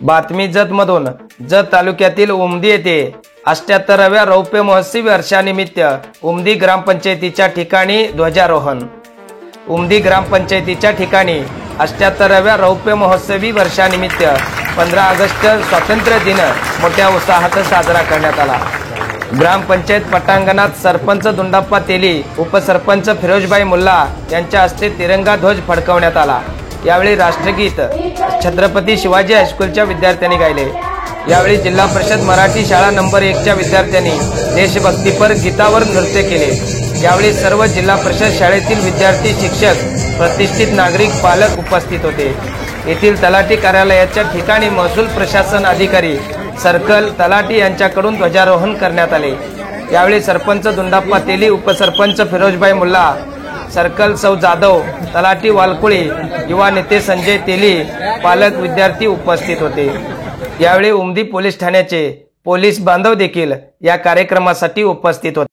बातमी जतमधून जत तालुक्यातील उमदी येथे 78व्या रौप्य महोत्सवी वर्षानिमित्त उमदी ग्रामपंचायतीच्या ठिकाणी ध्वजारोहण। उमदी ग्रामपंचायतीच्या ठिकाणी 78व्या रौप्य महोत्सवी वर्षानिमित्त 15 ऑगस्ट स्वातंत्र्य दिन मोठ्या उत्साहात साजरा करण्यात आला। ग्रामपंचायत पटांगणात सरपंच दुंडाप्पा तेली, उपसरपंच फिरोजभाई मुल्ला यांच्या हस्ते तिरंगा ध्वज फडकवण्यात आला। यावेळी राष्ट्रगीत छत्रपती शिवाजी हायस्कूलच्या विद्यार्थ्यांनी गायले। यावेळी जिल्हा परिषद मराठी शाळा नंबर 1च्या विद्यार्थ्यांनी देशभक्तीपर गीतावर नृत्य केले। यावेळी सर्व जिल्हा परिषद शाळेतील विद्यार्थी, शिक्षक, प्रतिष्ठित नागरिक, पालक उपस्थित होते। येथील तलाठी कार्यालयाच्या ठिकाणी महसूल प्रशासन अधिकारी, सर्कल तलाठी यांच्याकडून ध्वजारोहण करण्यात आले। यावेळी सरपंच दुंडाप्पा तेली, उपसरपंच फिरोजभाई मुल्ला, सर्कल सौ जाधव, तलाठी वालकुळी, युवा नेते संजय तेली, पालक, विद्यार्थी उपस्थित होते। यावेळी उमदी पोलीस ठाण्याचे पोलीस बांधव देखील या कार्यक्रमासाठी उपस्थित होते।